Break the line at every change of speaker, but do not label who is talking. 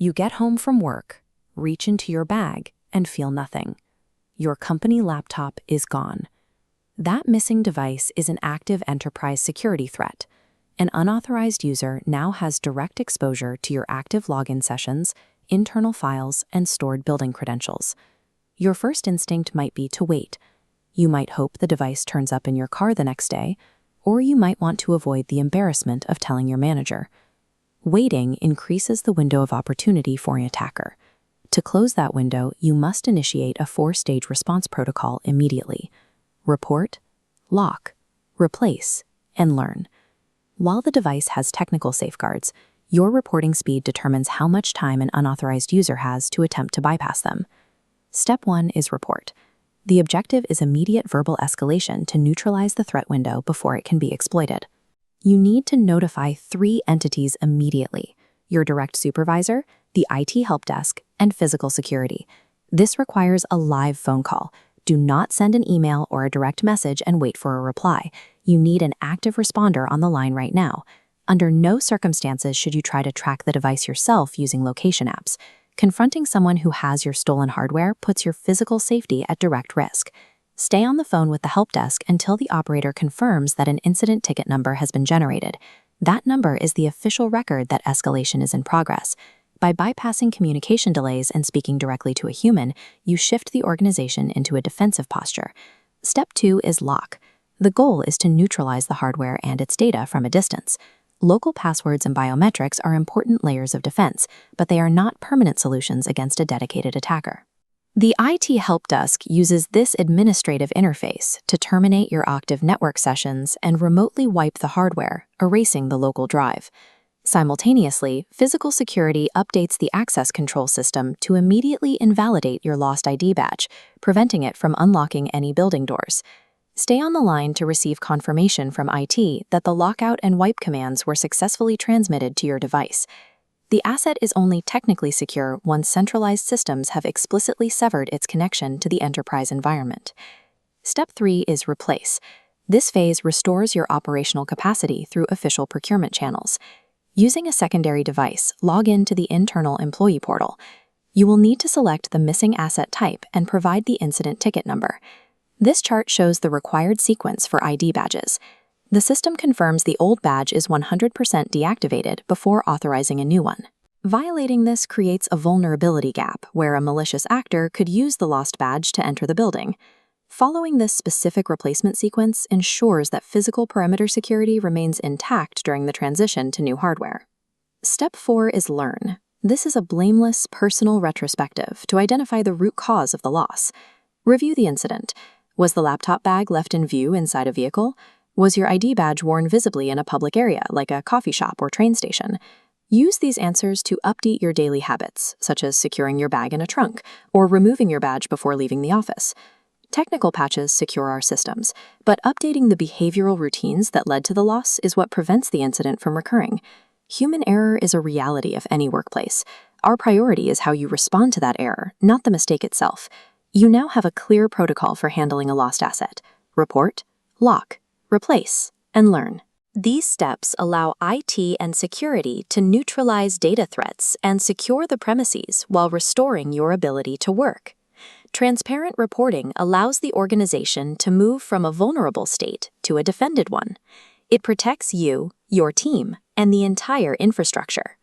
You get home from work, reach into your bag, and feel nothing. Your company laptop is gone. That missing device is an active enterprise security threat. An unauthorized user now has direct exposure to your active login sessions, internal files, and stored building credentials. Your first instinct might be to wait. You might hope the device turns up in your car the next day, or you might want to avoid the embarrassment of telling your manager. Waiting increases the window of opportunity for an attacker. To close that window, you must initiate a 4-stage response protocol immediately. Report, lock, replace, and learn. While the device has technical safeguards, your reporting speed determines how much time an unauthorized user has to attempt to bypass them. Step 1 is report. The objective is immediate verbal escalation to neutralize the threat window before it can be exploited. You need to notify 3 entities immediately: your direct supervisor, the IT help desk, and physical security. This requires a live phone call. Do not send an email or a direct message and wait for a reply. You need an active responder on the line right now. Under no circumstances should you try to track the device yourself using location apps. Confronting someone who has your stolen hardware puts your physical safety at direct risk. Stay on the phone with the help desk until the operator confirms that an incident ticket number has been generated. That number is the official record that escalation is in progress. By bypassing communication delays and speaking directly to a human, you shift the organization into a defensive posture. Step 2 is lock. The goal is to neutralize the hardware and its data from a distance. Local passwords and biometrics are important layers of defense, but they are not permanent solutions against a dedicated attacker. The IT help desk uses this administrative interface to terminate your active network sessions and remotely wipe the hardware, erasing the local drive. Simultaneously, physical security updates the access control system to immediately invalidate your lost ID badge, preventing it from unlocking any building doors. Stay on the line to receive confirmation from IT that the lockout and wipe commands were successfully transmitted to your device. The asset is only technically secure once centralized systems have explicitly severed its connection to the enterprise environment. Step 3 is replace. This phase restores your operational capacity through official procurement channels. Using a secondary device, log in to the internal employee portal. You will need to select the missing asset type and provide the incident ticket number. This chart shows the required sequence for ID badges. The system confirms the old badge is 100% deactivated before authorizing a new one. Violating this creates a vulnerability gap where a malicious actor could use the lost badge to enter the building. Following this specific replacement sequence ensures that physical perimeter security remains intact during the transition to new hardware. Step 4 is learn. This is a blameless, personal retrospective to identify the root cause of the loss. Review the incident. Was the laptop bag left in view inside a vehicle? Was your ID badge worn visibly in a public area, like a coffee shop or train station? Use these answers to update your daily habits, such as securing your bag in a trunk or removing your badge before leaving the office. Technical patches secure our systems, but updating the behavioral routines that led to the loss is what prevents the incident from recurring. Human error is a reality of any workplace. Our priority is how you respond to that error, not the mistake itself. You now have a clear protocol for handling a lost asset: report, lock, replace, and learn. These steps allow IT and security to neutralize data threats and secure the premises while restoring your ability to work. Transparent reporting allows the organization to move from a vulnerable state to a defended one. It protects you, your team, and the entire infrastructure.